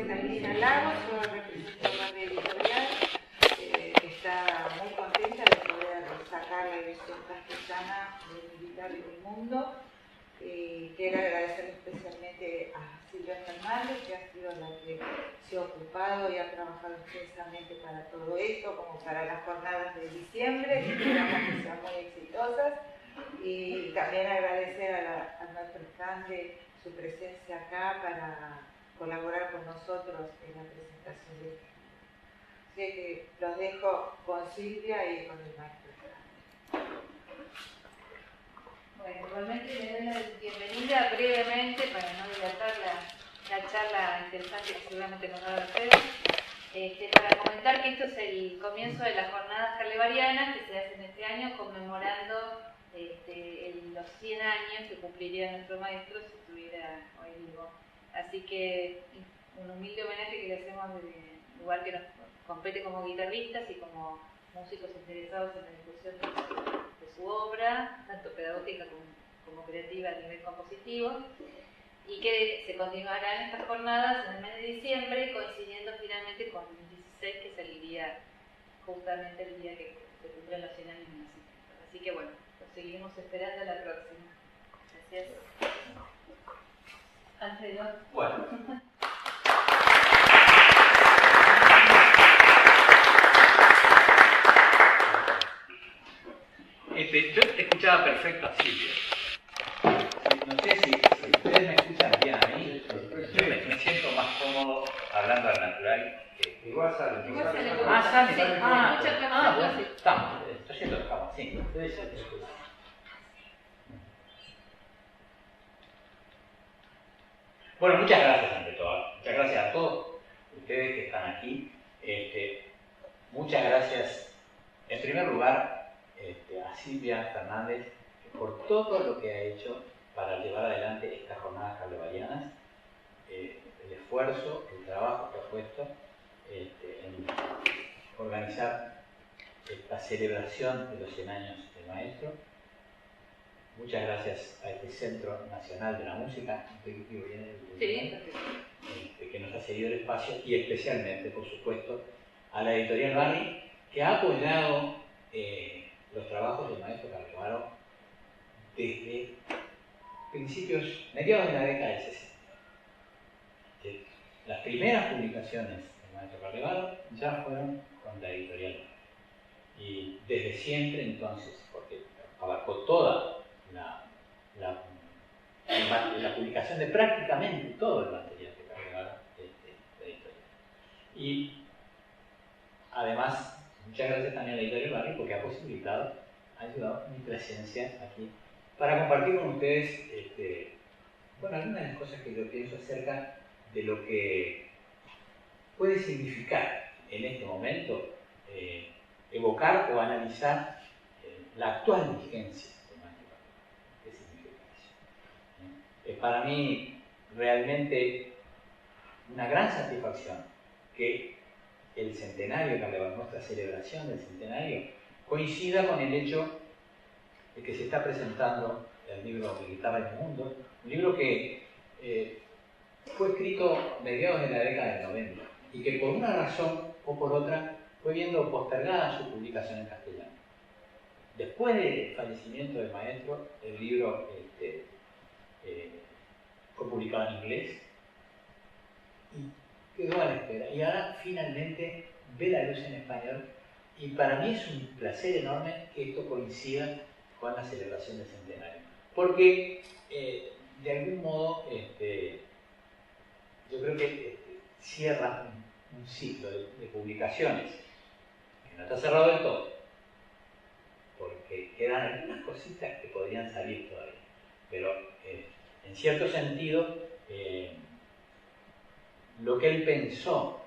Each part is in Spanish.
Carolina Lagos, yo represento a la editorial, que está muy contenta de poder sacar la edición castellana de Militar en el Mundo. Quiero agradecer especialmente a Silvia Fernández, que ha sido la que se ha ocupado y ha trabajado intensamente para todo esto, como para las jornadas de diciembre, que esperamos que sean muy exitosas. Y también agradecer a nuestro stand de su presencia acá para colaborar con nosotros en la presentación de este libro. Así que los dejo con Silvia y con el maestro. Bueno, igualmente le doy la bienvenida brevemente para no dilatar la charla interesante que seguramente nos va a dar Pedro. Para comentar que esto es el comienzo de las jornadas carlevarianas que se hacen este año conmemorando los 100 años que cumpliría nuestro maestro si estuviera hoy vivo. Así que un humilde homenaje que le hacemos desde el lugar que nos compete como guitarristas y como músicos interesados en la difusión de su obra, tanto pedagógica como creativa a nivel compositivo, y que se continuarán estas jornadas en el mes de diciembre, coincidiendo finalmente con el 16, que es el día, justamente el día que se cumplen los 100 años de nacimiento. Así que bueno, los seguiremos esperando a la próxima. Gracias. Alfredo. Bueno. Yo te escuchaba perfecto a Silvia. No sé si ustedes me escuchan bien a mí. Yo me siento más cómodo hablando al natural. Igual sale. Sale. Sí, Bueno, estamos. Estoy haciendo estamos, sí. Bueno, muchas gracias ante todo. Muchas gracias a todos ustedes que están aquí. Muchas gracias, en primer lugar, a Silvia Fernández por todo lo que ha hecho para llevar adelante estas jornadas carlevarianas, el esfuerzo, el trabajo que ha puesto en organizar esta celebración de los 100 años del maestro. Muchas gracias a este Centro Nacional de la Música, que nos ha cedido el espacio, y especialmente, por supuesto, a la editorial Barri, que ha apoyado los trabajos del maestro Carlevaro desde mediados de la década del 60. Las primeras publicaciones del maestro Carlevaro ya fueron con la editorial Barri. Y desde siempre, entonces, porque abarcó toda la publicación de prácticamente todo el material que Carlevaro la editorial. Y además, muchas gracias también a la editorial Barri porque ha ayudado mi presencia aquí para compartir con ustedes algunas de las cosas que yo pienso acerca de lo que puede significar en este momento evocar o analizar la actual vigencia del maestro Carlevaro. ¿Qué significa eso? Es para mí realmente una gran satisfacción que el centenario de Carlevaro, nuestra celebración del centenario, coincida con el hecho de que se está presentando el libro Militar en el Mundo, un libro que fue escrito a mediados de la década del 90 y que por una razón o por otra fue viendo postergada su publicación en castellano. Después del fallecimiento del maestro, el libro fue publicado en inglés y quedó a la espera. Y ahora finalmente ve la luz en español, y para mí es un placer enorme que esto coincida con la celebración del centenario. Porque de algún modo yo creo que cierra un ciclo de publicaciones que no está cerrado del todo, porque quedan algunas cositas que podrían salir todavía, pero en cierto sentido lo que él pensó,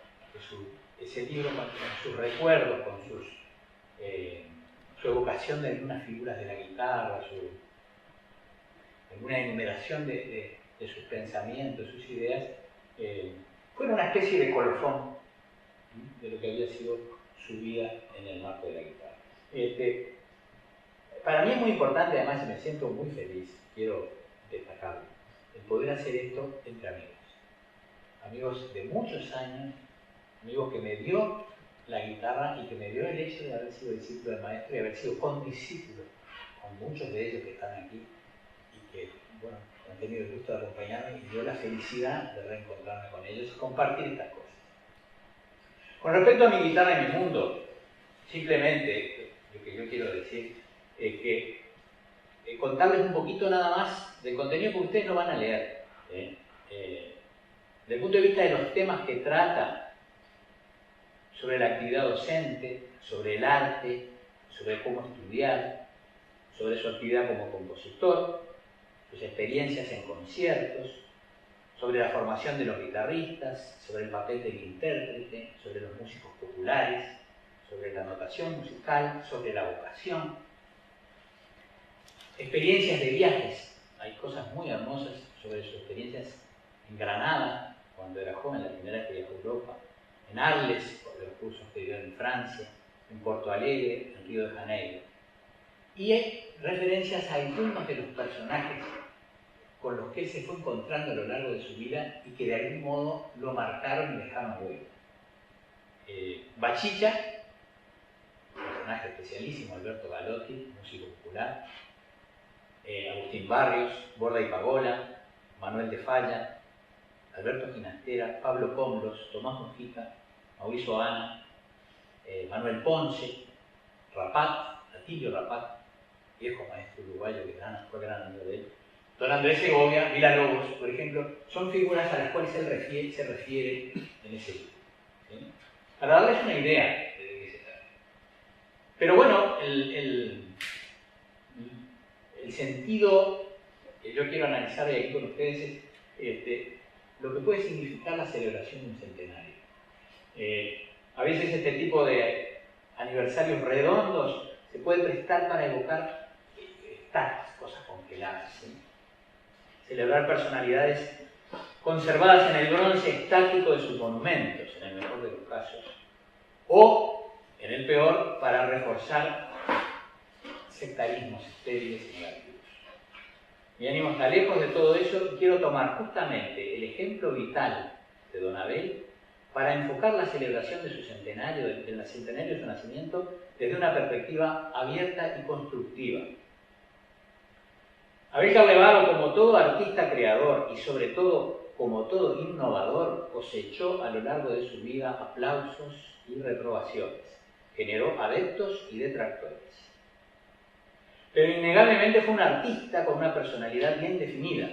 ese libro con sus recuerdos, con su evocación de algunas figuras de la guitarra, alguna enumeración de sus pensamientos, sus ideas, fue una especie de colofón de lo que había sido su vida en el marco de la guitarra. Para mí es muy importante, además, y me siento muy feliz, quiero destacarlo, el poder hacer esto entre amigos. amigos de muchos años, amigos que me dio la guitarra y que me dio el hecho de haber sido discípulo del maestro y haber sido condiscípulo con muchos de ellos que están aquí y que, bueno, han tenido el gusto de acompañarme y yo la felicidad de reencontrarme con ellos y compartir estas cosas. Con respecto a mi guitarra y mi mundo, simplemente lo que yo quiero decir es que contarles un poquito nada más del contenido que ustedes no van a leer. Desde el punto de vista de los temas que trata, sobre la actividad docente, sobre el arte, sobre cómo estudiar, sobre su actividad como compositor, sus experiencias en conciertos, sobre la formación de los guitarristas, sobre el papel del intérprete, sobre los músicos populares, sobre la notación musical, sobre la vocación, experiencias de viajes. Hay cosas muy hermosas sobre sus experiencias en Granada, cuando era joven, la primera vez que viajó a Europa, en Arles, por los cursos que dio en Francia, en Porto Alegre, en Río de Janeiro. Y hay referencias a algunos de los personajes con los que él se fue encontrando a lo largo de su vida y que de algún modo lo marcaron y dejaron huella. Bachicha, personaje especialísimo, Alberto Galotti, músico popular, Agustín Barrios, Borda y Pagola, Manuel de Falla, Alberto Ginastera, Pablo Comlos, Tomás Mujica, Mauricio Ana, Manuel Ponce, Rapat, Atilio Rapat, viejo maestro uruguayo que fue gran amigo de él, Don Andrés Segovia, Vila Lobos, por ejemplo, son figuras a las cuales él se refiere en ese libro. ¿Sí? Para darles una idea de qué se trata. Pero bueno, el sentido que yo quiero analizar de aquí con ustedes es lo que puede significar la celebración de un centenario. A veces este tipo de aniversarios redondos se puede prestar para evocar estas cosas congeladas, ¿sí? Celebrar personalidades conservadas en el bronce estático de sus monumentos, en el mejor de los casos, o, en el peor, para reforzar sectarismos estériles y negativos. Mi ánimo está lejos de todo eso y quiero tomar justamente el ejemplo vital de Don Abel para enfocar la celebración de su centenario, del centenario de su nacimiento, desde una perspectiva abierta y constructiva. Abel Carlevaro, como todo artista creador y sobre todo como todo innovador, cosechó a lo largo de su vida aplausos y reprobaciones. Generó adeptos y detractores. Pero innegablemente fue un artista con una personalidad bien definida,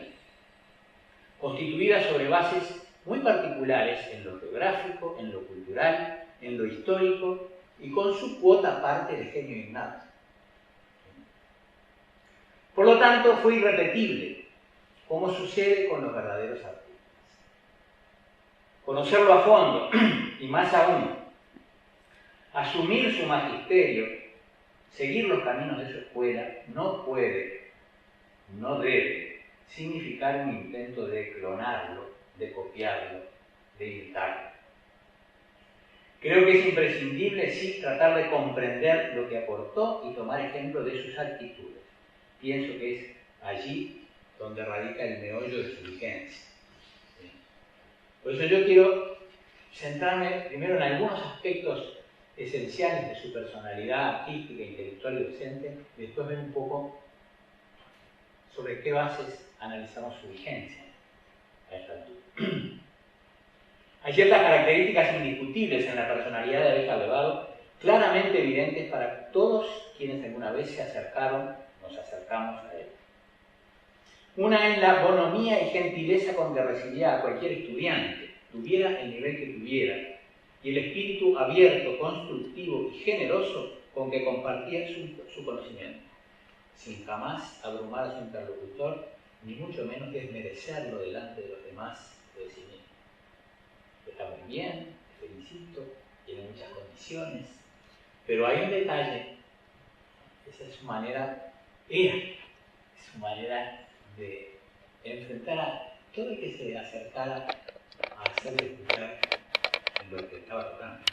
constituida sobre bases muy particulares en lo geográfico, en lo cultural, en lo histórico y con su cuota aparte de genio innato. Por lo tanto, fue irrepetible, como sucede con los verdaderos artistas. Conocerlo a fondo, y más aún, asumir su magisterio, seguir los caminos de su escuela, no puede, no debe significar un intento de clonarlo, de copiarlo, de imitarlo. Creo que es imprescindible, sí, tratar de comprender lo que aportó y tomar ejemplo de sus actitudes. Pienso que es allí donde radica el meollo de su vigencia. ¿Sí? Por eso yo quiero centrarme primero en algunos aspectos esenciales de su personalidad artística, intelectual y docente, y después ver un poco sobre qué bases analizamos su vigencia a esta altura. Hay ciertas características indiscutibles en la personalidad de Abel Carlevaro, claramente evidentes para todos quienes alguna vez se acercaron, nos acercamos a él. Una es la bonomía y gentileza con que recibía a cualquier estudiante, tuviera el nivel que tuviera, y el espíritu abierto, constructivo y generoso con que compartía su conocimiento, sin jamás abrumar a su interlocutor, ni mucho menos desmerecerlo delante de los demás o de sí mismo. Está muy bien, te felicito, tiene muchas condiciones, pero hay un detalle, esa es su manera, su manera de enfrentar a todo el que se acercara a hacerle escuchar lo que estaba tocando,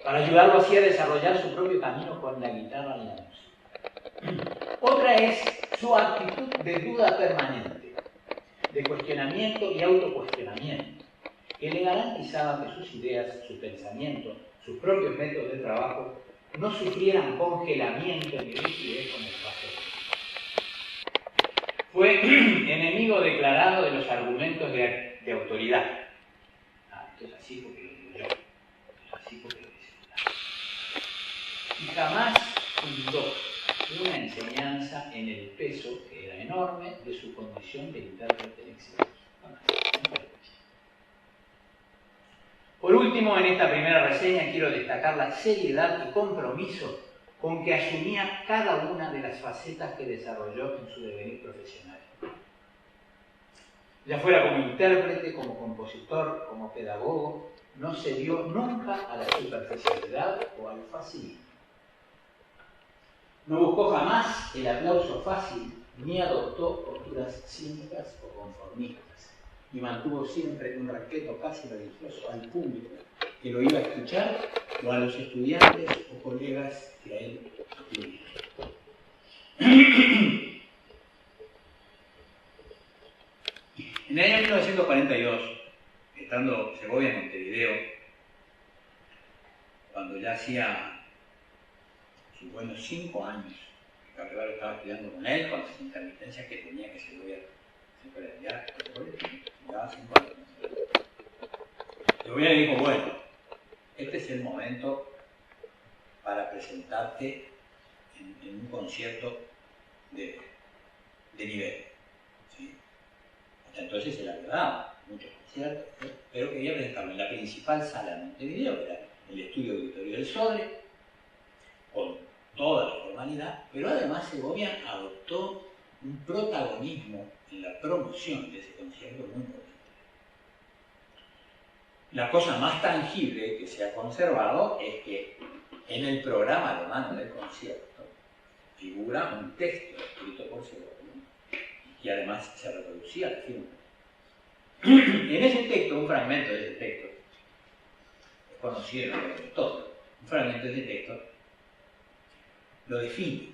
para ayudarlo así a desarrollar su propio camino con la guitarra y la música. Otra es su actitud de duda permanente. de cuestionamiento y autocuestionamiento, que le garantizaba que sus ideas, su pensamiento, sus propios métodos de trabajo no sufrieran congelamiento ni rigidez con el paso. Fue enemigo declarado de los argumentos de autoridad. Esto es así porque lo digo yo, esto es así porque lo dice el. Y jamás fundó una enseñanza en el peso, que era enorme, de su condición de intérprete exitoso. Por último, en esta primera reseña quiero destacar la seriedad y compromiso con que asumía cada una de las facetas que desarrolló en su devenir profesional. Ya fuera como intérprete, como compositor, como pedagogo, no se dio nunca a la superficialidad o al facilismo. No buscó jamás el aplauso fácil, ni adoptó posturas cínicas o conformistas, y mantuvo siempre un respeto casi religioso al público que lo iba a escuchar o a los estudiantes o colegas que a él escribían. En el año 1942, estando Segovia en Montevideo, cuando ya hacía sus buenos 5 años que Carlevaro estaba estudiando con él, con las intermitencias que tenía que Segovia se puede enviar, llevaba 5 años. Segovia le dijo, bueno, este es el momento para presentarte en un concierto de nivel. ¿Sí? Hasta entonces él había dado muchos conciertos, ¿sí? Pero quería presentarlo en la principal sala de Montevideo, que era el estudio auditorio del Sodre, con toda la formalidad, pero además Segovia adoptó un protagonismo en la promoción de ese concierto muy importante. La cosa más tangible que se ha conservado es que en el programa de mano del concierto figura un texto escrito por Segovia, y además se reproducía la firma. En ese texto, un fragmento de ese texto, es conocido en el todo, un fragmento de ese texto lo define.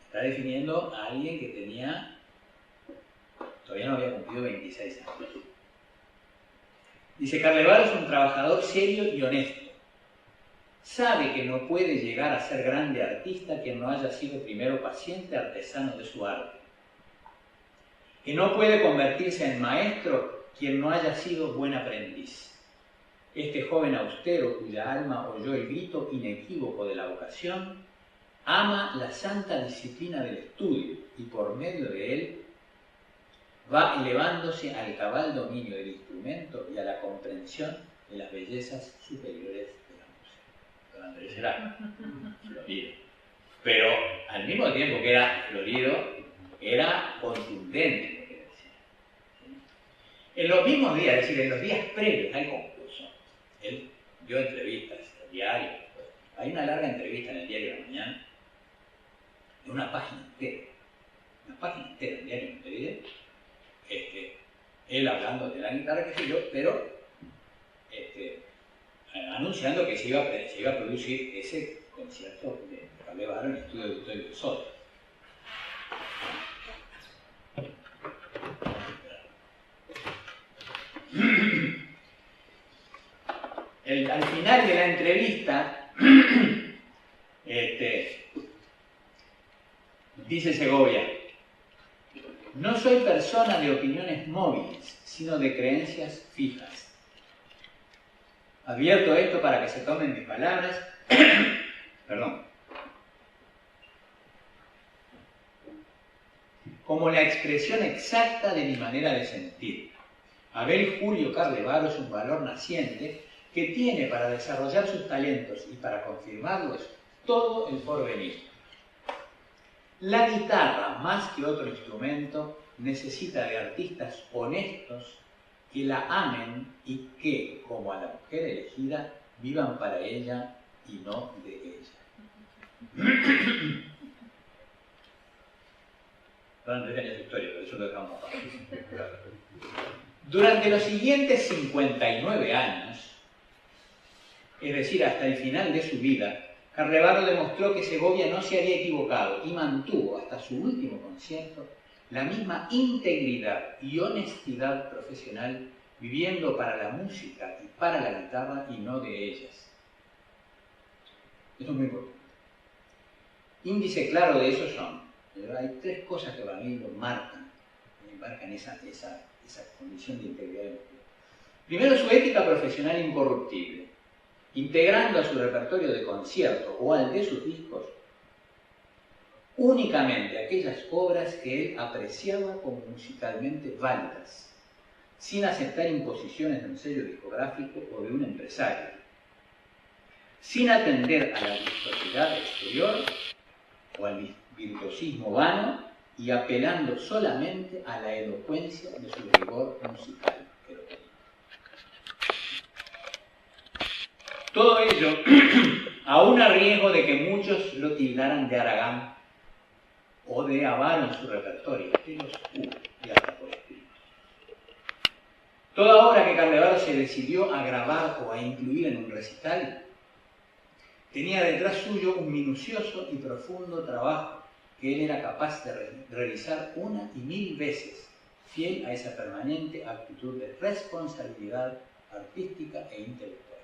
Está definiendo a alguien que todavía no había cumplido 26 años. Dice, Carlevaro es un trabajador serio y honesto. Sabe que no puede llegar a ser grande artista quien no haya sido primero paciente artesano de su arte. Que no puede convertirse en maestro quien no haya sido buen aprendiz. Este joven austero, cuya alma oyó el grito inequívoco de la vocación, ama la santa disciplina del estudio y por medio de él va elevándose al cabal dominio del instrumento y a la comprensión de las bellezas superiores de la música. Don Andrés era florido, pero al mismo tiempo que era florido, era contundente lo que decía. ¿Sí? En los mismos días, es decir, en los días previos al concurso, él dio entrevistas al diario. Hay una larga entrevista en el diario de la mañana, de una página entera del diario de Montevideo, él hablando de la guitarra, qué sé yo, pero anunciando que se iba a producir ese concierto de Carlevaro en el estudio auditorio del Sodre. Al final de la entrevista, dice Segovia, no soy persona de opiniones móviles, sino de creencias fijas. Advierto esto para que se tomen mis palabras, como la expresión exacta de mi manera de sentir. Abel Julio Carlevaro es un valor naciente que tiene para desarrollar sus talentos y para confirmarlos todo el porvenir. La guitarra, más que otro instrumento, necesita de artistas honestos que la amen y que, como a la mujer elegida, vivan para ella y no de ella. Durante los siguientes 59 años, es decir, hasta el final de su vida, Carlevaro demostró que Segovia no se había equivocado y mantuvo hasta su último concierto la misma integridad y honestidad profesional viviendo para la música y para la guitarra y no de ellas. Esto es muy importante. Índice claro de eso son, hay tres cosas que para mí lo marcan esa condición de integridad. Primero, su ética profesional incorruptible, integrando a su repertorio de concierto o al de sus discos únicamente aquellas obras que él apreciaba como musicalmente válidas, sin aceptar imposiciones de un sello discográfico o de un empresario, sin atender a la virtuosidad exterior o al virtuosismo vano y apelando solamente a la elocuencia de su rigor musical que lo tenía. Todo ello, aún a riesgo de que muchos lo tildaran de haragán o de avaro en su repertorio, que los hubo y hasta por escrito. Toda obra que Carlevaro se decidió a grabar o a incluir en un recital tenía detrás suyo un minucioso y profundo trabajo que él era capaz de realizar una y mil veces, fiel a esa permanente actitud de responsabilidad artística e intelectual.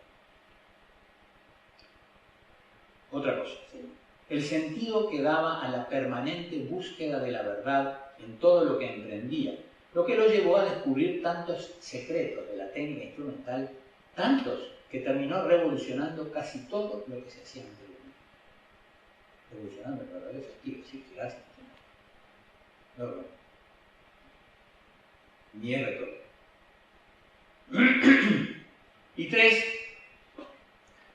Otra cosa, el sentido que daba a la permanente búsqueda de la verdad en todo lo que emprendía, lo que lo llevó a descubrir tantos secretos de la técnica instrumental, tantos que terminó revolucionando casi todo lo que se hacía anteriormente. Revolucionando el verdadero sentido, sí, gracias. No. Ni es retórico. Y tres,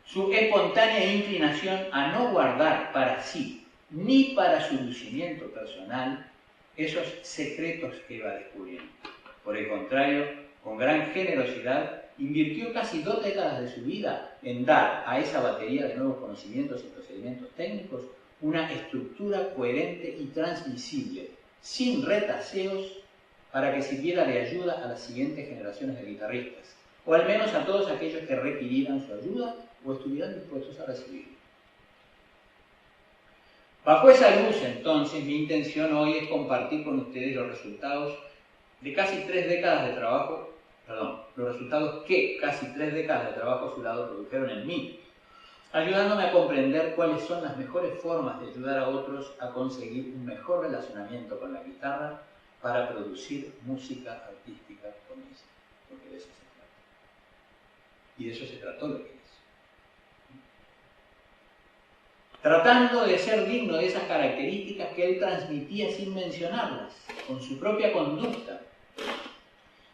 su espontánea inclinación a no guardar para sí, ni para su lucimiento personal, esos secretos que iba descubriendo. Por el contrario, con gran generosidad, invirtió casi 2 décadas de su vida en dar a esa batería de nuevos conocimientos y procedimientos técnicos una estructura coherente y transmisible, sin retaseos, para que sirviera de ayuda a las siguientes generaciones de guitarristas, o al menos a todos aquellos que requirieran su ayuda o estuvieran dispuestos a recibirla. Bajo esa luz, entonces, mi intención hoy es compartir con ustedes los resultados de casi 3 décadas de trabajo, los resultados que casi 3 décadas de trabajo a su lado produjeron en mí, ayudándome a comprender cuáles son las mejores formas de ayudar a otros a conseguir un mejor relacionamiento con la guitarra para producir música artística con ella, porque de eso se trata. Y de eso se trató lo que hizo. Tratando de ser digno de esas características que él transmitía sin mencionarlas, con su propia conducta,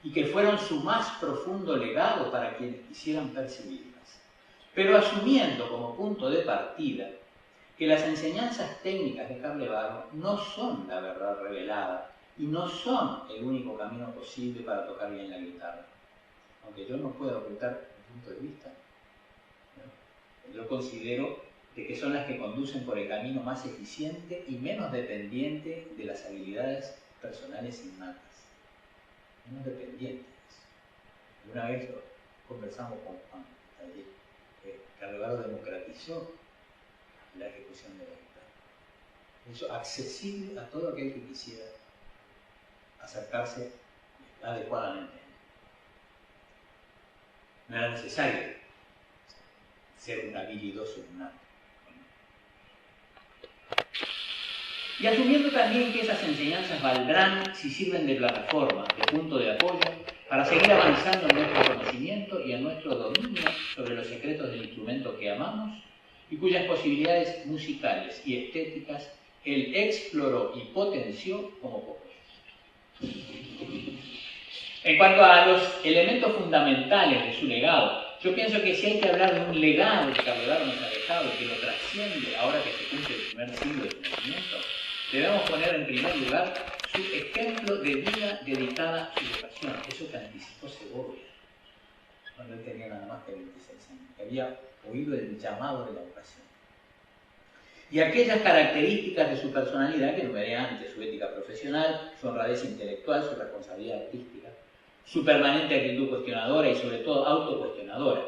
y que fueron su más profundo legado para quienes quisieran percibirlas, pero asumiendo como punto de partida que las enseñanzas técnicas de Carlevaro no son la verdad revelada y no son el único camino posible para tocar bien la guitarra, aunque yo no pueda ocultar mi punto de vista, ¿no? Yo considero de que son las que conducen por el camino más eficiente y menos dependiente de las habilidades personales innatas. Menos dependientes. Una vez conversamos con Juan ayer, que Carlevaro democratizó la ejecución de la guitarra. Hizo accesible a todo aquel que quisiera acercarse adecuadamente. No era necesario ser un habilidoso en un arte. Y asumiendo también que esas enseñanzas valdrán si sirven de plataforma, de punto de apoyo, para seguir avanzando en nuestro conocimiento y en nuestro dominio sobre los secretos del instrumento que amamos y cuyas posibilidades musicales y estéticas él exploró y potenció como pocos. En cuanto a los elementos fundamentales de su legado, yo pienso que si hay que hablar de un legado que Carlevaro nos ha dejado y que lo trasciende ahora que se cumple el primer siglo de su nacimiento, debemos poner en primer lugar su ejemplo de vida dedicada a su vocación, eso que anticipó Segovia, cuando él tenía nada más que 26 años, que había oído el llamado de la vocación. Y aquellas características de su personalidad que enumeré antes, su ética profesional, su honradez intelectual, su responsabilidad artística, su permanente actitud cuestionadora y sobre todo autocuestionadora.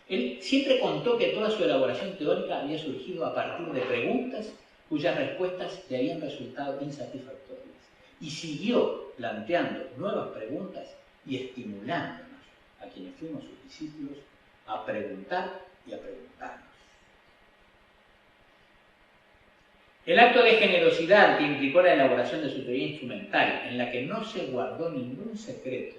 Él siempre contó que toda su elaboración teórica había surgido a partir de preguntas cuyas respuestas le habían resultado insatisfactorias y siguió planteando nuevas preguntas y estimulándonos, a quienes fuimos sus discípulos, a preguntar y a preguntarnos. El acto de generosidad que implicó la elaboración de su teoría instrumental, en la que no se guardó ningún secreto,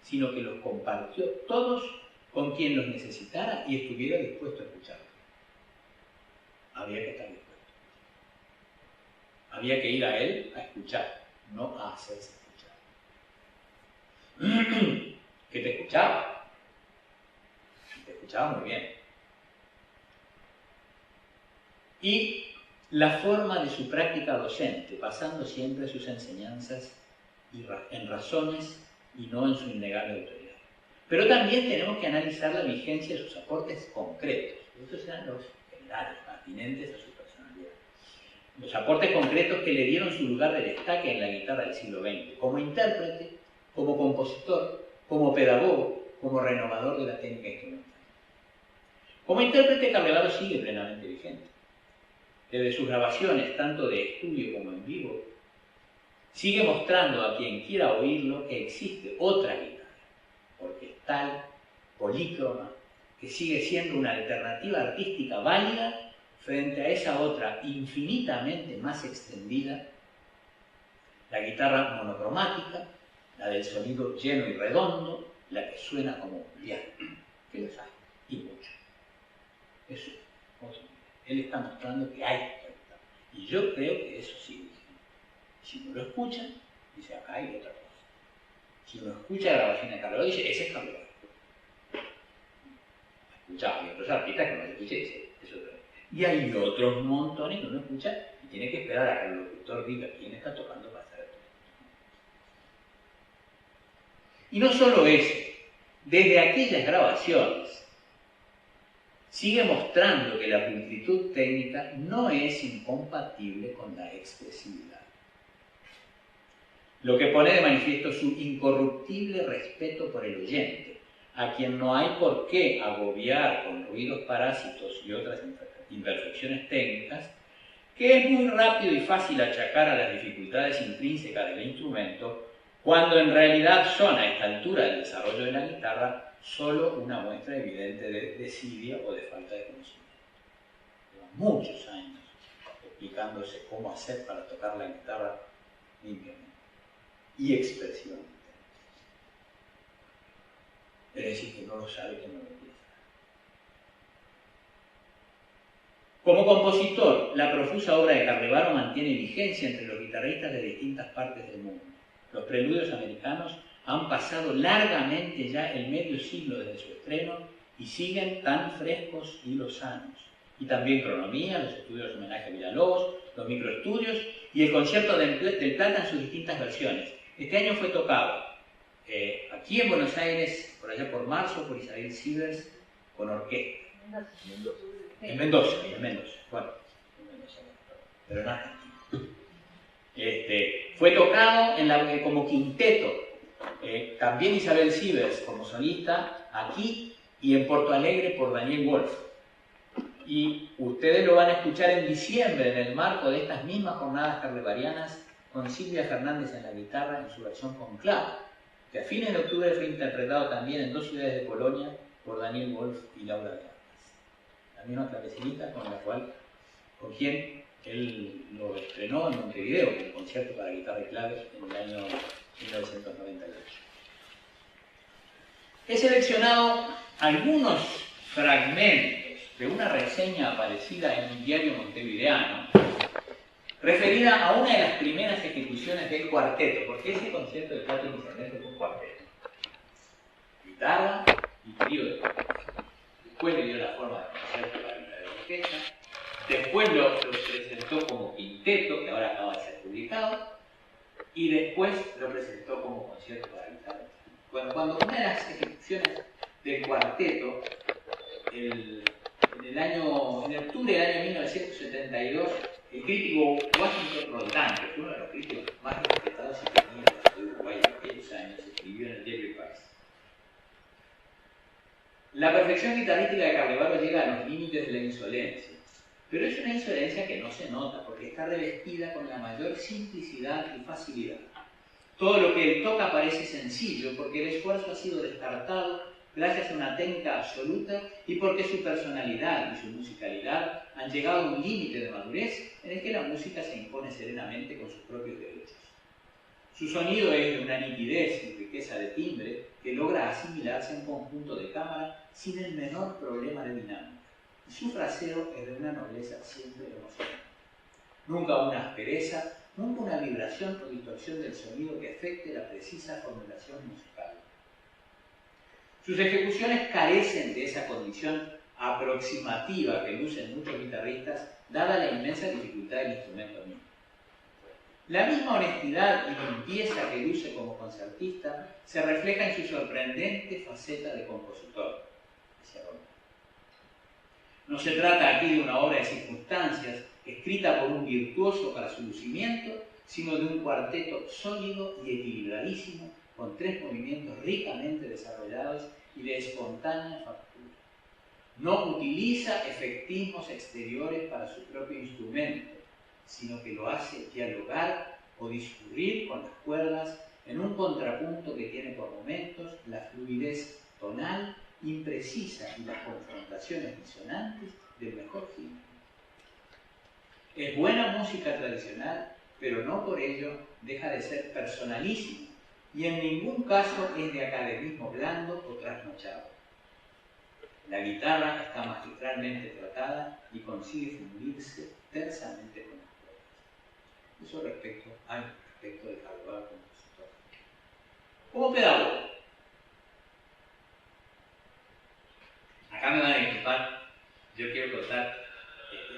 sino que los compartió todos con quien los necesitara y estuviera dispuesto a escucharlos. Había que estar dispuesto. Había que ir a él a escuchar, no a hacerse escuchar. Que te escuchaba. Te escuchaba muy bien. Y la forma de su práctica docente, basando siempre sus enseñanzas en razones y no en su innegable autoridad. Pero también tenemos que analizar la vigencia de sus aportes concretos. Estos eran los generales, atinentes a su personalidad. Los aportes concretos que le dieron su lugar de destaque en la guitarra del siglo XX, como intérprete, como compositor, como pedagogo, como renovador de la técnica instrumental. Como intérprete, Carlevaro sigue plenamente vigente. Desde sus grabaciones, tanto de estudio como en vivo, sigue mostrando a quien quiera oírlo que existe otra guitarra, orquestal, polícroma, que sigue siendo una alternativa artística válida frente a esa otra infinitamente más extendida, la guitarra monocromática, la del sonido lleno y redondo, la que suena como un piano, que los hay, y mucho. Eso es otro nivel. Él está mostrando que hay otra guitarra. Y yo creo que eso sigue vigente. Si no lo escuchan, dice, acá hay otra cosa. Si uno escucha la grabación de Carlevaro, dice, ese es Carlevaro. Escucha, hay otros artistas que no se escuchan, dice, eso es otro. Y hay otros montones que uno escucha y tiene que esperar a que el locutor diga quién está tocando para saber. Y no solo eso, desde aquellas grabaciones sigue mostrando que la pulcritud técnica no es incompatible con la expresividad. Lo que pone de manifiesto su incorruptible respeto por el oyente, a quien no hay por qué agobiar con ruidos parásitos y otras imperfecciones técnicas, que es muy rápido y fácil achacar a las dificultades intrínsecas del instrumento, cuando en realidad son a esta altura del desarrollo de la guitarra solo una muestra evidente de desidia o de falta de conocimiento. Llevan muchos años explicándose cómo hacer para tocar la guitarra limpiamente y expresivamente. Es decir, que no lo sabe, que no lo empieza. Como compositor, la profusa obra de Carlevaro mantiene vigencia entre los guitarristas de distintas partes del mundo. Los preludios americanos han pasado largamente ya el medio siglo desde su estreno y siguen tan frescos y lozanos. Y también Cronomía, los estudios de homenaje a Villalobos, los microestudios y el concierto del Plata en sus distintas versiones. Este año fue tocado aquí en Buenos Aires, por allá por marzo, por Isabel Sievers, con orquesta. En Mendoza. Bueno, en Mendoza, pero en Argentina. Fue tocado como quinteto, también Isabel Sievers como solista, aquí y en Porto Alegre por Daniel Wolf. Y ustedes lo van a escuchar en diciembre en el marco de estas mismas jornadas carlevarianas con Silvia Fernández en la guitarra en su versión con clave, que a fines de octubre fue interpretado también en 2 ciudades de Polonia por Daniel Wolf y Laura de Armas. La misma clavecinista con quien él lo estrenó en Montevideo, en el concierto para guitarra y clave en el año 1998. He seleccionado algunos fragmentos de una reseña aparecida en un diario montevideano, referida a una de las primeras ejecuciones del cuarteto, porque ese concierto de Plata inicialmente fue un cuarteto. Guitarra y trío de cuarteto. Después le dio la forma de concierto para guitarra de orquesta. Después lo presentó como quinteto, que ahora acaba de ser publicado, y después lo presentó como concierto para guitarra. Bueno, cuando una de las ejecuciones del cuarteto, en octubre del año 1972, el crítico Washington Roldán, que fue uno de los críticos más respetados y temidos de Uruguay en aquellos años, escribió en el diario País: la perfección guitarrística de Carlevaro llega a los límites de la insolencia, pero es una insolencia que no se nota, porque porque está revestida con la mayor simplicidad y facilidad. Todo lo que él toca parece sencillo porque el esfuerzo ha sido descartado gracias a una técnica absoluta y porque su personalidad y su musicalidad han llegado a un límite de madurez en el que la música se impone serenamente con sus propios derechos. Su sonido es de una nitidez y riqueza de timbre que logra asimilarse en conjunto de cámara sin el menor problema de dinámica. Y su fraseo es de una nobleza siempre emocionante. Nunca una aspereza, nunca una vibración o distorsión del sonido que afecte la precisa formulación musical. Sus ejecuciones carecen de esa condición aproximativa que lucen muchos guitarristas, dada la inmensa dificultad del instrumento mismo. La misma honestidad y limpieza que luce como concertista se refleja en su sorprendente faceta de compositor. No se trata aquí de una obra de circunstancias escrita por un virtuoso para su lucimiento, sino de un cuarteto sólido y equilibradísimo, con 3 movimientos ricamente desarrollados y de espontánea factura. No utiliza efectismos exteriores para su propio instrumento, sino que lo hace dialogar o discurrir con las cuerdas en un contrapunto que tiene por momentos la fluidez tonal imprecisa y las confrontaciones disonantes del mejor fin. Es buena música tradicional, pero no por ello deja de ser personalísima y en ningún caso es de academismo blando o trasnochado. La guitarra está magistralmente tratada y consigue fundirse tersamente con las cuerdas. Eso respecto de Carvajal como compositor. Como pedagogo, acá me van a disculpar, yo quiero contar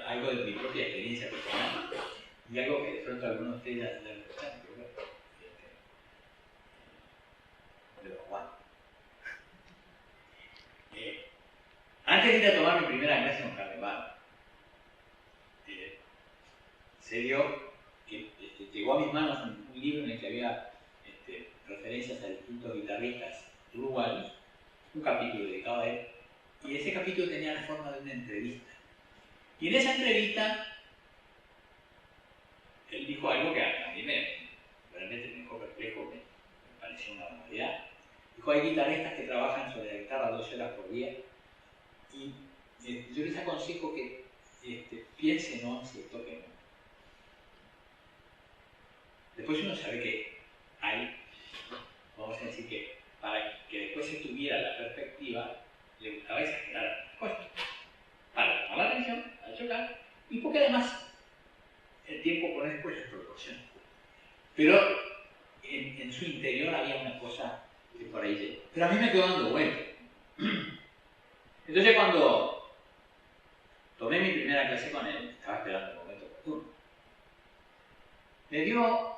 algo de mi propia experiencia personal y algo que de pronto algunos de ustedes ya escucharon, pero Juan. Antes de ir a tomar mi primera clase con Carnaval, se dio que llegó a mis manos un libro en el que había referencias a distintos guitarristas uruguayos, un capítulo dedicado a él, y ese capítulo tenía la forma de una entrevista. Y en esa entrevista, él dijo algo que a mí realmente me dejó perplejo, me pareció una barbaridad. Dijo, hay guitarristas que trabajan sobre la guitarra 12 horas por día, y yo les aconsejo que piensen no si toquen no. Después uno sabe que hay, vamos a decir que para que después se tuviera la perspectiva, le gustaba exagerar las cosas. Para llamar la atención, para chocar, y porque además el tiempo pone después las proporciones. Pero en su interior había una cosa que por ahí llegó. Pero a mí me quedó dando vuelta. Entonces cuando tomé mi primera clase con él, estaba esperando el momento oportuno, me dio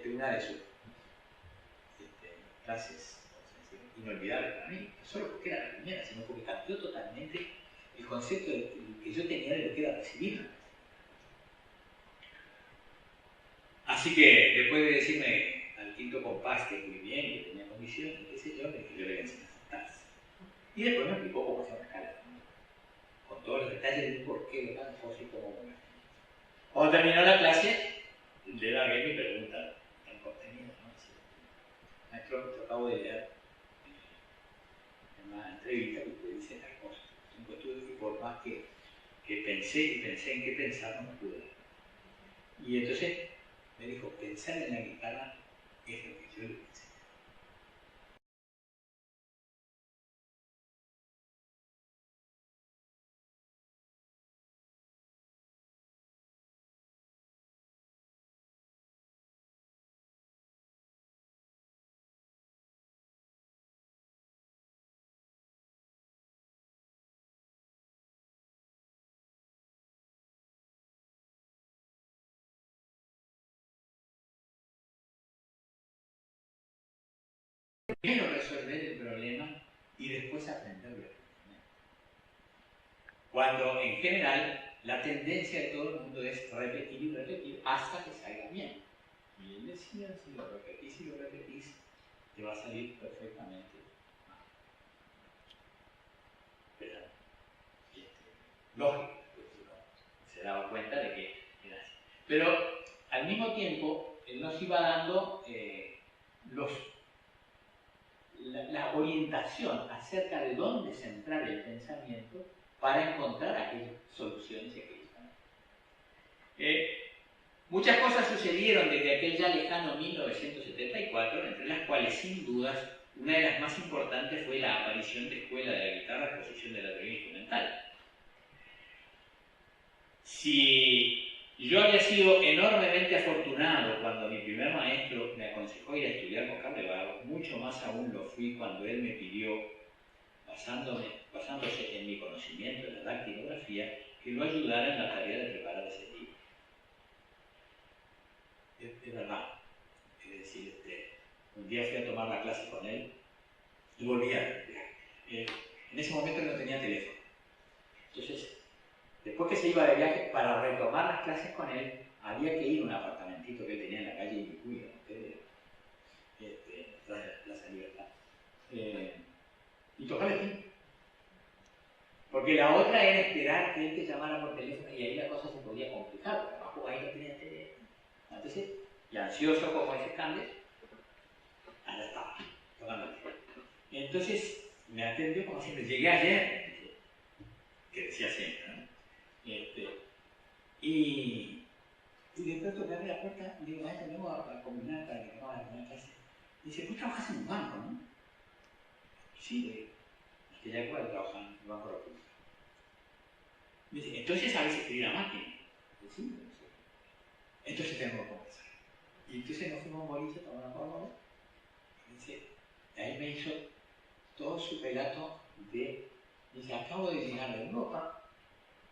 una de sus clases inolvidables para mí, no solo porque era la primera, sino porque cambió totalmente el concepto que yo tenía de lo que era recibir. Así que después de decirme al quinto compás que muy bien, que tenía condiciones, qué sé yo, me dijo yo le voy a enseñar a sentarse. Y después me explicó cómo hacer una escala, con todos los detalles del porqué de cada cosa y cómo mover. Cuando terminó la clase, le largué mi pregunta tan contenida, ¿no? Maestro, te acabo de leer en una entrevista que usted dice tal cosa. Cinco estudios y por más que pensé y pensé en qué pensar, no pude. Y entonces me dijo, pensar en la guitarra es lo que yo le enseñé. Primero resolver el problema y después aprenderlo. Cuando en general la tendencia de todo el mundo es repetir y repetir hasta que salga bien. Y él decía, si lo repetís, te va a salir perfectamente mal. Pero, lógico, pues uno se daba cuenta de que Pero al mismo tiempo, él nos iba dando la orientación acerca de dónde centrar el pensamiento para encontrar aquellas soluciones y aquellos caminos. Muchas cosas sucedieron desde aquel ya lejano 1974, entre las cuales, sin dudas, una de las más importantes fue la aparición de Escuela de la Guitarra, exposición de la teoría instrumental. Si yo había sido enormemente afortunado cuando mi primer maestro me aconsejó ir a estudiar con Carlevaro, mucho más aún lo fui cuando él me pidió, basándose en mi conocimiento de la dactilografía, que lo ayudara en la tarea de preparar ese libro. Es verdad. Es decir, un día fui a tomar la clase con él y volvía. En ese momento no tenía teléfono. Entonces, después que se iba de viaje, para retomar las clases con él, había que ir a un apartamentito que él tenía en la calle Ibicuya, Plaza Libertad, y tocarle timbre. Porque la otra era esperar que él te llamara por teléfono y ahí la cosa se podía complicar, porque abajo ahí no tenía teléfono. Entonces, y ansioso como ese Candes, allá estaba, tocando el timbre. Entonces, me atendió como siempre, llegué ayer, que decía siempre, ¿no? Y después tocarle la puerta, digo, maestro, vengo a combinar para que no haga la clase. Dice, vos trabajas en un banco, ¿no? Sí, es que ya igual trabajan en un banco de la pública. Me dice, entonces sabes escribir a máquina. Dice, sí, no sé. Entonces tengo que comenzar. Y entonces nos fuimos a un boliche, tomamos una copa. Dice, ahí me hizo todo su relato de, dice, acabo de llegar de Europa.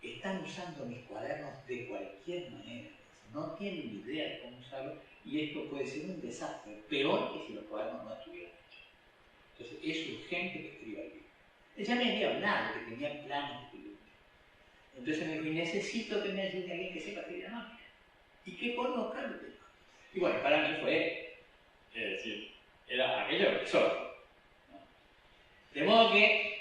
Están usando mis cuadernos de cualquier manera, no tienen ni idea de cómo usarlo y esto puede ser un desastre, peor que si los cuadernos no estuvieran hechos. Entonces es urgente que escriba el libro. Ella me había hablado que tenía planes de escribir. Entonces me dijo, y necesito que me ayude alguien que sepa escribir la máquina y que conozca lo que. Y bueno, para mí fue, es decir, era aquello solo. ¿No? De modo que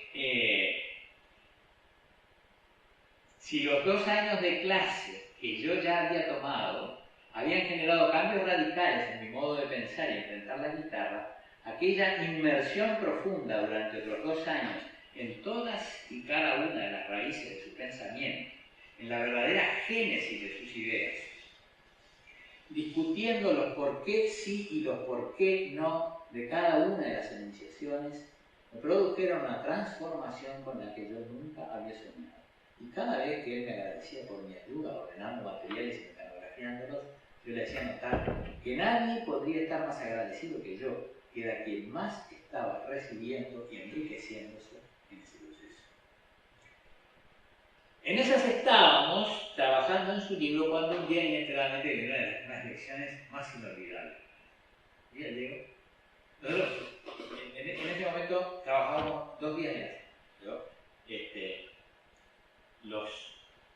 si los 2 años de clase que yo ya había tomado habían generado cambios radicales en mi modo de pensar y enfrentar la guitarra, aquella inmersión profunda durante otros 2 años en todas y cada una de las raíces de su pensamiento, en la verdadera génesis de sus ideas, discutiendo los por qué sí y los por qué no de cada una de las enunciaciones, me produjeron una transformación con la que yo nunca había soñado. Y cada vez que él me agradecía por mi ayuda ordenando materiales y mecanografiándolos, yo le hacía notar que nadie podría estar más agradecido que yo, que era quien más estaba recibiendo y enriqueciéndose en ese proceso. En esas estábamos trabajando en su libro cuando un día inesperadamente vino una de las lecciones más inolvidables. Y ya llegó. Nosotros en ese momento trabajábamos 2 días de la semana. Los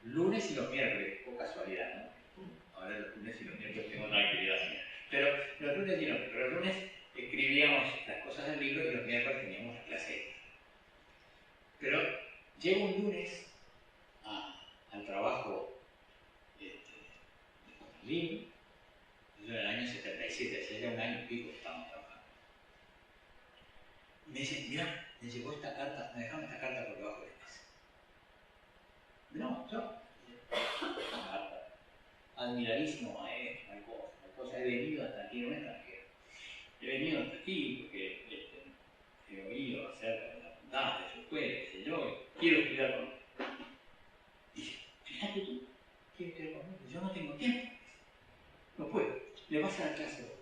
lunes y los miércoles, por casualidad, ¿no? Ahora los lunes y los miércoles tengo otra actividad así. Pero los lunes escribíamos las cosas del libro y los miércoles teníamos la clase. Pero llego un lunes al trabajo de libro, eso era el año 77, así era un año y pico que estábamos trabajando. Y me dicen, mira, me llegó esta carta, me dejaron esta carta por debajo de la mesa. No, admiradísimo maestro, hay cosas, he venido hasta aquí, no es extranjero. He venido hasta aquí porque he oído acerca de la bondad de su escuela, qué sé yo, quiero estudiar con él. Dice, fíjate tú, quiero estudiar con él, yo no tengo tiempo. No puedo, le vas a dar clase vos.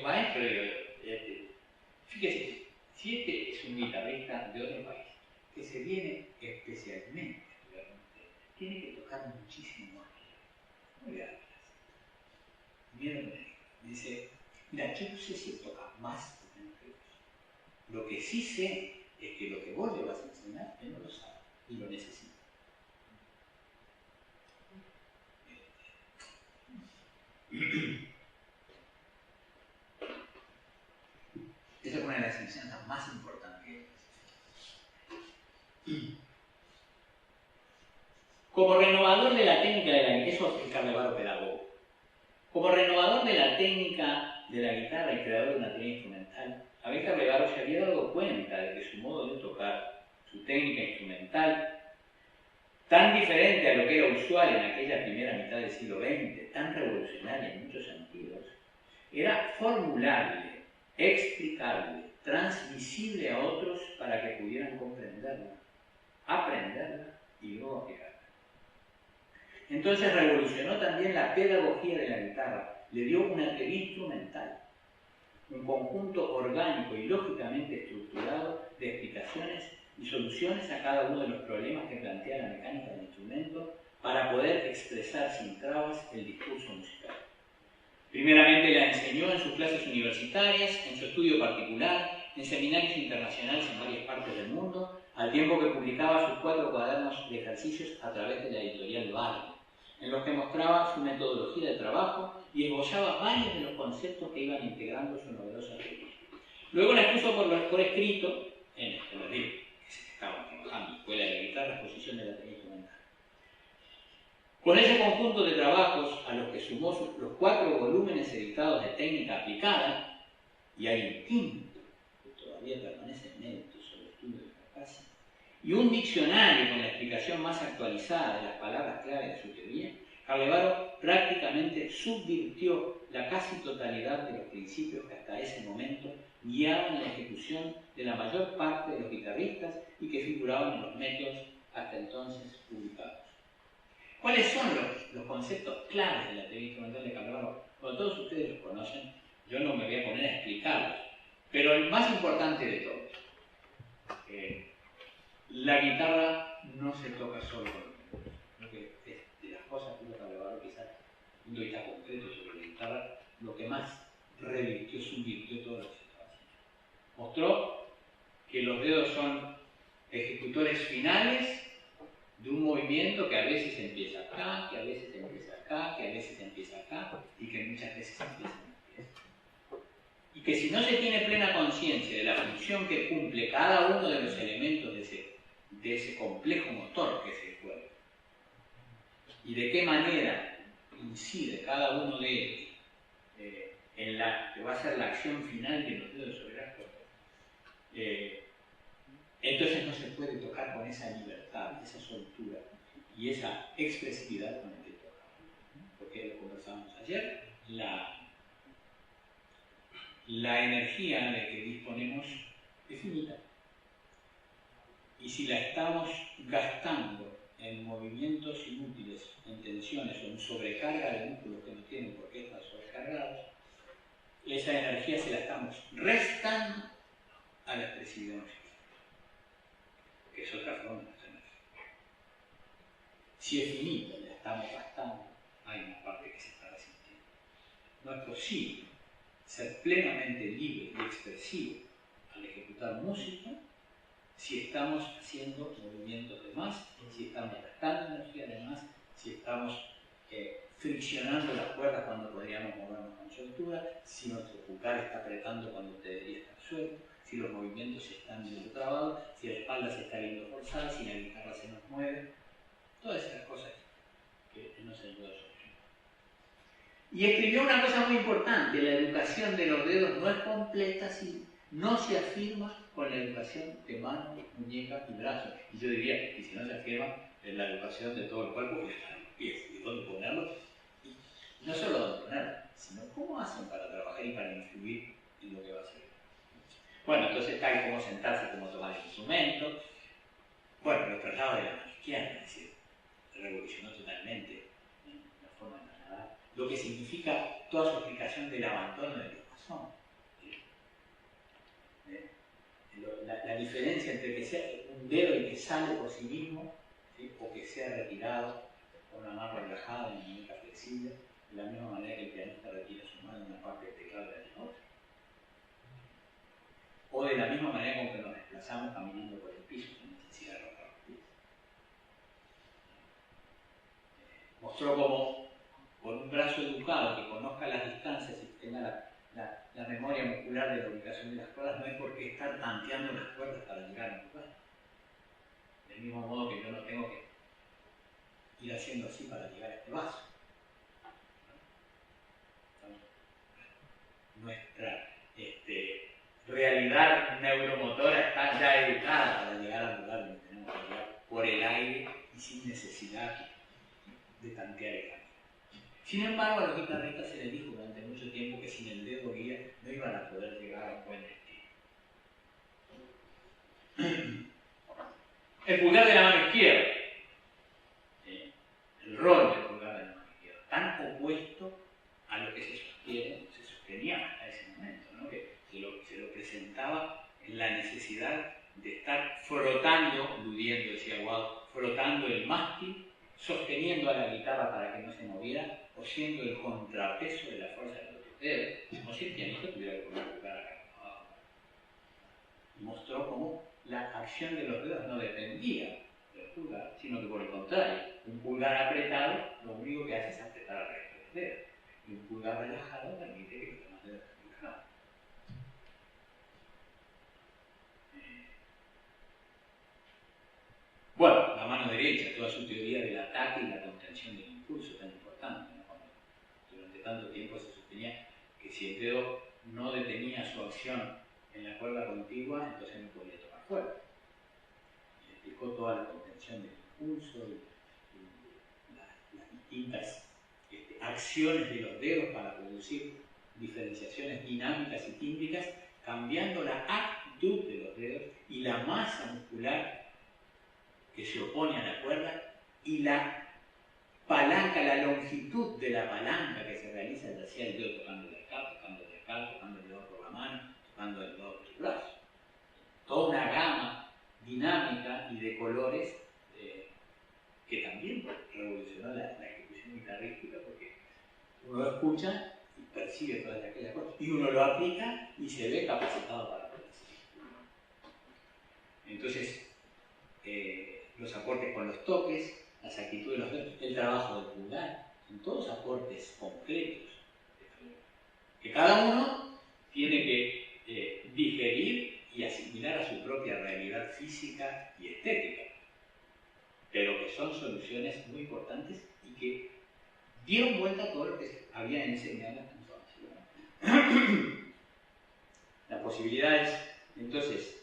Maestro, fíjese, si este es un guitarrista de otro país, que se viene especialmente a estudiar con usted, tiene que tocar muchísimo más que yo. No le da clase. Mira, me dice, mira, yo no sé si él toca más o menos que vos. Lo que sí sé es que lo que vos le vas a enseñar, él no lo sabe y lo necesita. Esa es una de las enseñanzas más importantes que hay. Como renovador de la técnica de la el Carlevaro pedagogo. Como renovador de la técnica de la guitarra y creador de una teoría instrumental, Abel Carlevaro se había dado cuenta de que su modo de tocar, su técnica instrumental, tan diferente a lo que era usual en aquella primera mitad del siglo XX, tan revolucionaria en muchos sentidos, era formulable, explicable, transmisible a otros para que pudieran comprenderla, aprenderla y luego aplicarla. Entonces revolucionó también la pedagogía de la guitarra, le dio una teoría instrumental, un conjunto orgánico y lógicamente estructurado de explicaciones y soluciones a cada uno de los problemas que plantea la mecánica del instrumento para poder expresar sin trabas el discurso musical. Primeramente la enseñó en sus clases universitarias, en su estudio particular, en seminarios internacionales en varias partes del mundo, al tiempo que publicaba sus 4 cuadernos de ejercicios a través de la editorial Barley, en los que mostraba su metodología de trabajo y esbozaba varios de los conceptos que iban integrando su novedosa teoría. Luego la expuso por escrito en el libro que se estaba trabajando, Escuela de la Guitarra, Exposición de la Teoría Instrumental. Con ese conjunto de trabajos, a los que sumó los 4 volúmenes editados de técnica aplicada, y hay un quinto que todavía permanece en mérito sobre el estudio de Carcassi, y un diccionario con la explicación más actualizada de las palabras clave de su teoría, Carlevaro prácticamente subvirtió la casi totalidad de los principios que hasta ese momento guiaban la ejecución de la mayor parte de los guitarristas y que figuraban en los métodos hasta entonces publicados. ¿Cuáles son los conceptos claves de la teoría instrumental de Carlevaro? Bueno, todos ustedes los conocen, yo no me voy a poner a explicarlos, pero el más importante de todos, la guitarra no se toca solo con los dedos. Creo que es de las cosas que Carlevaro, quizás, desde un punto de vista concreto sobre la guitarra, lo que más revirtió, subvirtió todo lo que se estaba haciendo. Mostró que los dedos son ejecutores finales de un movimiento que a veces empieza acá, que a veces empieza acá, que a veces empieza acá y que muchas veces empieza en los pies. Y que si no se tiene plena conciencia de la función que cumple cada uno de los elementos de ese complejo motor que es el cuerpo y de qué manera incide cada uno de ellos en la que va a ser la acción final de los dedos sobre las cuerdas, entonces no se puede tocar con esa libertad, esa soltura y esa expresividad con la que tocamos. Porque lo conversamos ayer, la energía de que disponemos es finita. Y si la estamos gastando en movimientos inútiles, en tensiones o en sobrecarga de músculos que no tienen por qué estar sobrecargados, esa energía se la estamos restando a la expresividad musical, que es otra forma de tener. Si es finita y la estamos gastando, hay una parte que se está resintiendo. No es posible ser plenamente libre y expresivo al ejecutar música si estamos haciendo movimientos de más, si estamos gastando energía de más, si estamos friccionando las cuerdas cuando podríamos movernos con soltura, si nuestro pulgar está apretando cuando debería estar suelto, si los movimientos están medio trabados, si la espalda se está viendo forzada, si la guitarra se nos mueve, todas esas cosas que nos ayudan a solucionar. Y escribió una cosa muy importante: la educación de los dedos no es completa si no se afirma con la educación de mano, muñeca y brazo. Y yo diría que si no se afirma en la educación de todo el cuerpo, pues están los pies y dónde ponerlos. Y no solo dónde ponerlos, sino cómo hacen para trabajar y para influir en lo que va a hacer. Bueno, entonces está ahí cómo sentarse, cómo tomar el instrumento. Bueno, los traslados de la mano izquierda, es decir, revolucionó totalmente la forma de trasladar, lo que significa toda su explicación del abandono del diapasón. La diferencia entre que sea un dedo y que sale por sí mismo, ¿sí?, o que sea retirado con una mano relajada y una muñeca flexible, de la misma manera que el pianista retira su mano de una parte del teclado de la otra. O de la misma manera con que nos desplazamos caminando por el piso sin necesidad de rotar los pies. Mostró cómo, con un brazo educado que conozca las distancias y que tenga la memoria muscular de la ubicación de las cuerdas, no hay por qué estar tanteando las cuerdas para llegar a un lugar. Del mismo modo que yo no tengo que ir haciendo así para llegar a este vaso. tantear el camino. Sin embargo, a los guitarristas se les dijo durante mucho tiempo que sin el dedo guía no iban a poder llegar a un buen destino. El pulgar de la mano izquierda, el rol del pulgar de la mano izquierda, tan opuesto a lo que se sostenía hasta ese momento, ¿no? Que se lo presentaba en la necesidad de estar frotando, aludiendo, decía Guado, frotando el mástil, sosteniendo a la guitarra para que no se moviera, o siendo el contrapeso de la fuerza de los dedos, como si el pianista tuviera que poner el pulgar acá abajo. Y mostró cómo la acción de los dedos no dependía del pulgar, sino que por el contrario, un pulgar apretado lo único que hace es apretar al resto de los dedos, y un pulgar relajado permite que los demás dedos estén relajados. Bueno, la mano derecha, toda su teoría del ataque y la contención del impulso tan importante, ¿no? Cuando durante tanto tiempo se sostenía que si el dedo no detenía su acción en la cuerda contigua, entonces no podía tocar fuerte. Y explicó toda la contención del impulso y las distintas acciones de los dedos para producir diferenciaciones dinámicas y tímbricas, cambiando la actitud de los dedos y la masa muscular que se opone a la cuerda y la palanca, la longitud de la palanca que se realiza, ya sea el dedo tocando de acá, tocando el dedo por la mano, tocando el dedo por el brazo. Toda una gama dinámica y de colores que también revolucionó la ejecución guitarrística, porque uno lo escucha y percibe todas aquellas cosas, y uno lo aplica y se ve capacitado para poder hacerlo. Entonces, los aportes con los toques, las actitudes de los dedos, el trabajo del pulgar, son todos aportes concretos, que cada uno tiene que digerir y asimilar a su propia realidad física y estética, pero que son soluciones muy importantes y que dieron vuelta a todo lo que se había enseñado en la información. La posibilidad es, entonces,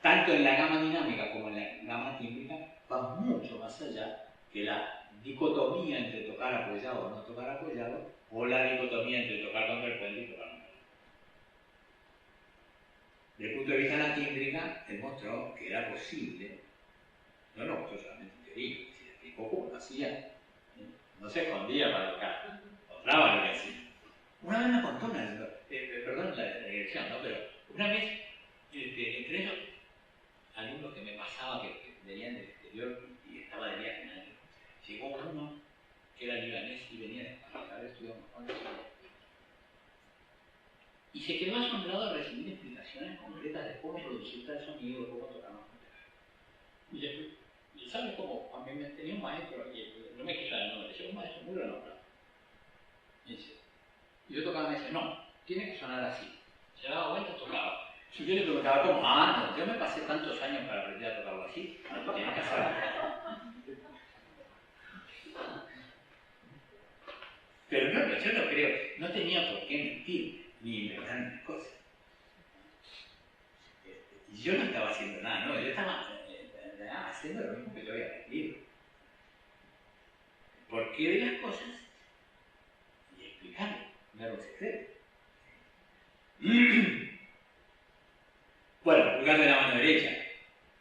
tanto en la gama dinámica como en la gama tímbrica, va mucho más allá que la dicotomía entre tocar apoyado o no tocar apoyado, o la dicotomía entre tocar contra el puente y tocar contra el puente. Desde el punto de vista de la tímbrica, él mostró que era posible, no lo mostró solamente en teoría, se explicó cómo lo hacía, no se escondía para tocar, mostraba lo que hacía. Una vez me contó perdón la dirección, ¿no? Pero una vez, entre ellos, alumnos que me pasaba que venían del exterior y estaba de viaje en año, llegó uno que era libanés y venía de haber estudiado unos cuantos años. Y se quedó asombrado de recibir explicaciones concretas de cómo producir tal sonido, de cómo tocar más complejo. Y ¿sabes cómo? A mí me tenía un maestro, no me quiso dar el nombre, decía un maestro muy renombrado. Y yo tocaba y me decía, no, tiene que sonar así. Se daba vuelta y tocaba. Si yo le preguntaba cómo, no, yo me pasé tantos años para aprender a tocarlo así, no lo tienes que hacer. Pero no, yo no creo, no tenía por qué mentir, ni inventar cosas. Y yo no estaba haciendo nada, no, yo estaba haciendo lo mismo que yo había aprendido. ¿Por qué de las cosas? Y explicarlo, no era un secreto. Bueno, pulgar de la mano derecha,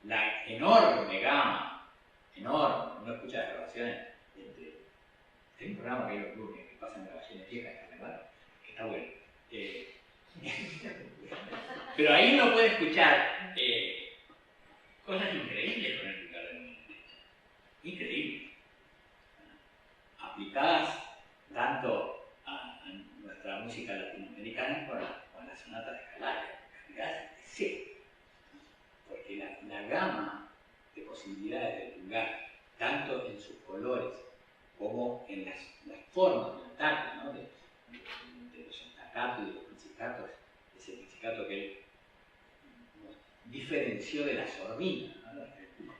la enorme gama, enorme, uno escucha las grabaciones, hay un programa que hay los lunes que pasan grabaciones viejas de carnaval, que está bueno. Pero ahí uno puede escuchar cosas increíbles con el pulgar de la mano derecha, increíbles, aplicadas tanto a nuestra música latinoamericana con las sonatas de Scalari, sí. Porque la gama de posibilidades del pulgar, tanto en sus colores como en las formas del ataque, ¿no? de los staccato y de los pizzicatos, ese pizzicato que él diferenció de la sordina, ¿no?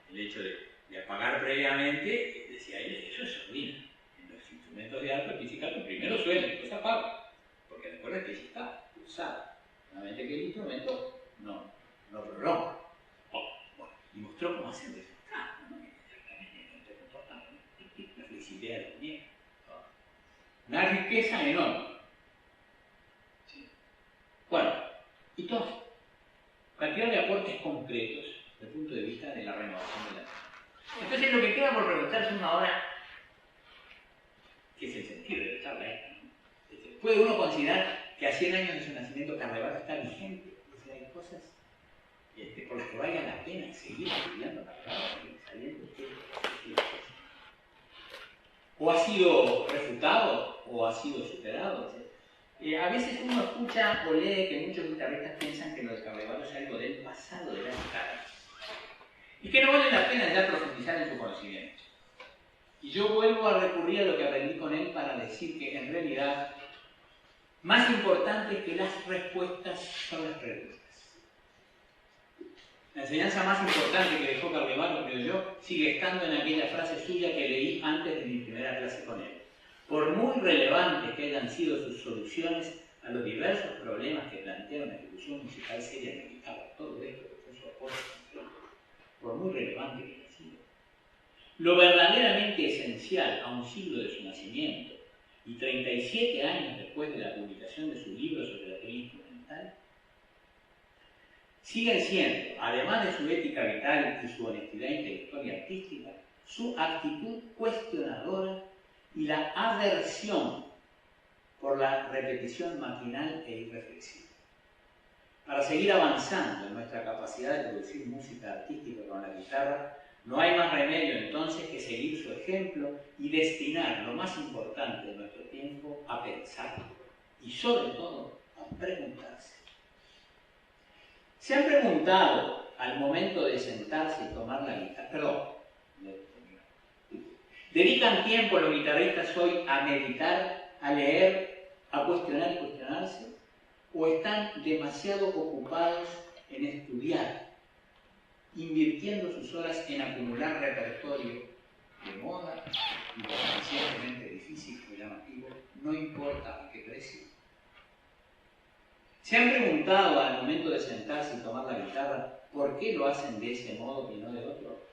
El hecho de apagar previamente, decía él, eso es sordina. En los instrumentos de arco, el pizzicato primero suena, después apaga, porque recuerda que está pulsado, solamente que el instrumento no prolonga. Y mostró cómo hacer eso. La ideas del muñeco. Una riqueza enorme. ¿Sí? Bueno, y todos, cantidad de aportes concretos desde el punto de vista de la renovación de la vida. Entonces lo que queda por preguntarse una hora, ¿qué es el sentido de la charla esta? ¿No? ¿Puede uno considerar que a 100 años de su nacimiento Carlevaro está vigente? O sea, hay cosas por las que valga la pena seguir estudiando Carlevaro, sabiendo qué o ha sido refutado o ha sido superado. A veces uno escucha o lee que muchos guitarristas piensan que lo de Carlevaro es algo del pasado de la guitarra y que no vale la pena ya profundizar en su conocimiento. Y yo vuelvo a recurrir a lo que aprendí con él para decir que en realidad más importante que las respuestas son las preguntas. La enseñanza más importante que dejó Carlevaro, creo yo, sigue estando en aquella frase suya que leí antes de mi primera clase con él. Por muy relevantes que hayan sido sus soluciones a los diversos problemas que plantea una ejecución musical seria en la guitarra, todo esto que fue su aporte, por muy relevante que haya sido, lo verdaderamente esencial a un siglo de su nacimiento y 37 años después de la publicación de su libro sobre la teoría instrumental, siguen siendo, además de su ética vital y su honestidad intelectual y artística, su actitud cuestionadora y la aversión por la repetición maquinal e irreflexiva. Para seguir avanzando en nuestra capacidad de producir música artística con la guitarra, no hay más remedio entonces que seguir su ejemplo y destinar lo más importante de nuestro tiempo a pensar y sobre todo a preguntarse. ¿Se han preguntado al momento de sentarse y tomar la guitarra? ¿Dedican tiempo los guitarristas hoy a meditar, a leer, a cuestionar y cuestionarse? ¿O están demasiado ocupados en estudiar, invirtiendo sus horas en acumular repertorio de moda y lo suficientemente difícil o llamativo, no importa a qué precio? ¿Se han preguntado al momento de sentarse y tomar la guitarra por qué lo hacen de ese modo y no de otro?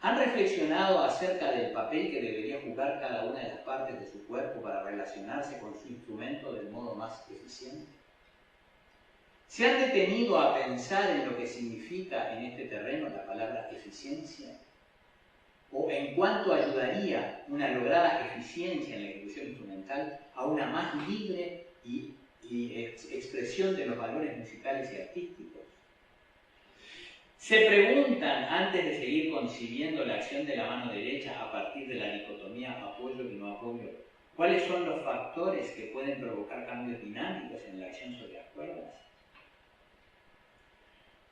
¿Han reflexionado acerca del papel que debería jugar cada una de las partes de su cuerpo para relacionarse con su instrumento del modo más eficiente? ¿Se han detenido a pensar en lo que significa en este terreno la palabra eficiencia? ¿O en cuánto ayudaría una lograda eficiencia en la ejecución instrumental a una más libre y expresión de los valores musicales y artísticos? ¿Se preguntan, antes de seguir concibiendo la acción de la mano derecha a partir de la dicotomía apoyo y no apoyo, cuáles son los factores que pueden provocar cambios dinámicos en la acción sobre las cuerdas?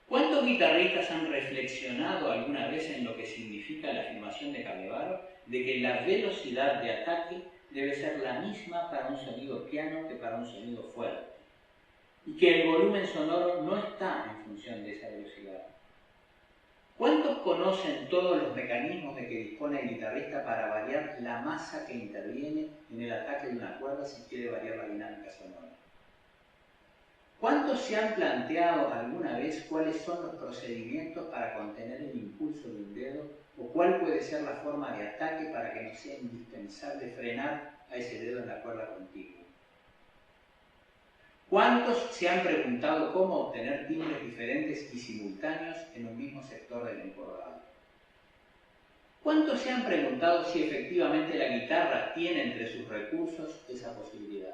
¿Cuántos guitarristas han reflexionado alguna vez en lo que significa la afirmación de Carlevaro de que la velocidad de ataque debe ser la misma para un sonido piano que para un sonido fuerte, y que el volumen sonoro no está en función de esa velocidad? ¿Cuántos conocen todos los mecanismos de que dispone el guitarrista para variar la masa que interviene en el ataque de una cuerda si quiere variar la dinámica sonora? ¿Cuántos se han planteado alguna vez cuáles son los procedimientos para contener el impulso de un dedo o cuál puede ser la forma de ataque para que no sea indispensable frenar a ese dedo en la cuerda contigua? ¿Cuántos se han preguntado cómo obtener timbres diferentes y simultáneos en un mismo sector del encordado? ¿Cuántos se han preguntado si efectivamente la guitarra tiene entre sus recursos esa posibilidad?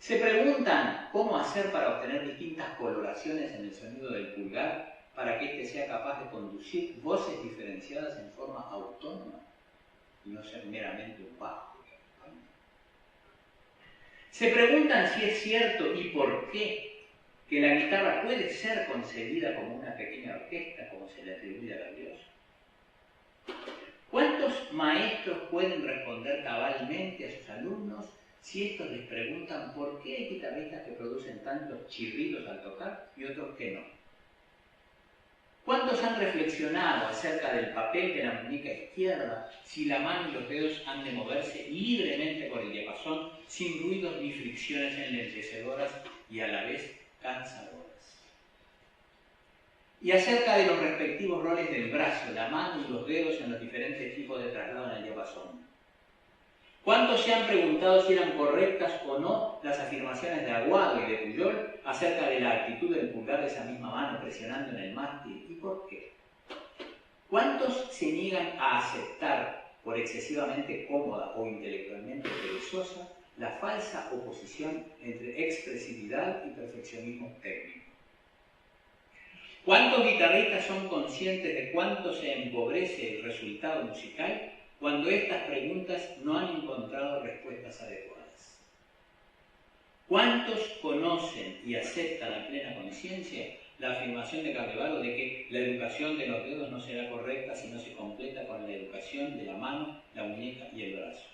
¿Se preguntan cómo hacer para obtener distintas coloraciones en el sonido del pulgar para que éste sea capaz de conducir voces diferenciadas en forma autónoma y no ser meramente un bajo? ¿Se preguntan si es cierto y por qué que la guitarra puede ser concebida como una pequeña orquesta, como se le atribuye a la diosa? ¿Cuántos maestros pueden responder cabalmente a sus alumnos si estos les preguntan por qué hay guitarristas que producen tantos chirridos al tocar y otros que no? ¿Cuántos han reflexionado acerca del papel de la muñeca izquierda si la mano y los dedos han de moverse libremente por el diapasón sin ruidos ni fricciones enlentecedoras y a la vez cansadoras? Y acerca de los respectivos roles del brazo, la mano y los dedos en los diferentes tipos de traslado en ¿Cuántos se han preguntado si eran correctas o no las afirmaciones de Aguado y de Pujol acerca de la actitud del pulgar de esa misma mano presionando en el mástil? ¿Y por qué? ¿Cuántos se niegan a aceptar, por excesivamente cómoda o intelectualmente perezosa, la falsa oposición entre expresividad y perfeccionismo técnico? ¿Cuántos guitarristas son conscientes de cuánto se empobrece el resultado musical cuando estas preguntas no han encontrado respuestas adecuadas? ¿Cuántos conocen y aceptan a plena conciencia la afirmación de Carlevaro de que la educación de los dedos no será correcta si no se completa con la educación de la mano, la muñeca y el brazo?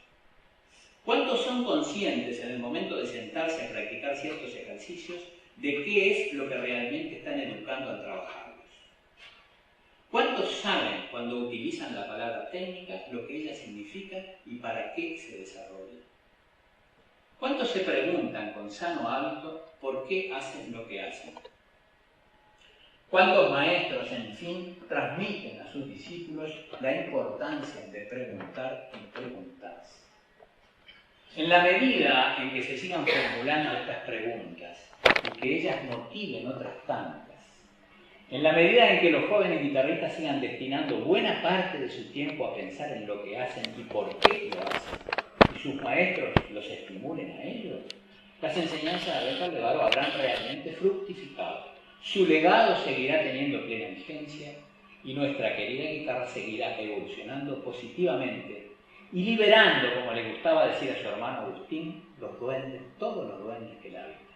¿Cuántos son conscientes en el momento de sentarse a practicar ciertos ejercicios de qué es lo que realmente están educando al trabajarlos? ¿Cuántos saben cuando utilizan la palabra técnica lo que ella significa y para qué se desarrolla? ¿Cuántos se preguntan con sano hábito por qué hacen lo que hacen? ¿Cuántos maestros, en fin, transmiten a sus discípulos la importancia de preguntar y preguntarse? En la medida en que se sigan formulando estas preguntas y que ellas motiven otras tantas, en la medida en que los jóvenes guitarristas sigan destinando buena parte de su tiempo a pensar en lo que hacen y por qué lo hacen, y sus maestros los estimulen a ello, las enseñanzas de Carlevaro habrán realmente fructificado. Su legado seguirá teniendo plena vigencia y nuestra querida guitarra seguirá evolucionando positivamente y liberando, como le gustaba decir a su hermano Agustín, los duendes, todos los duendes que la habitan.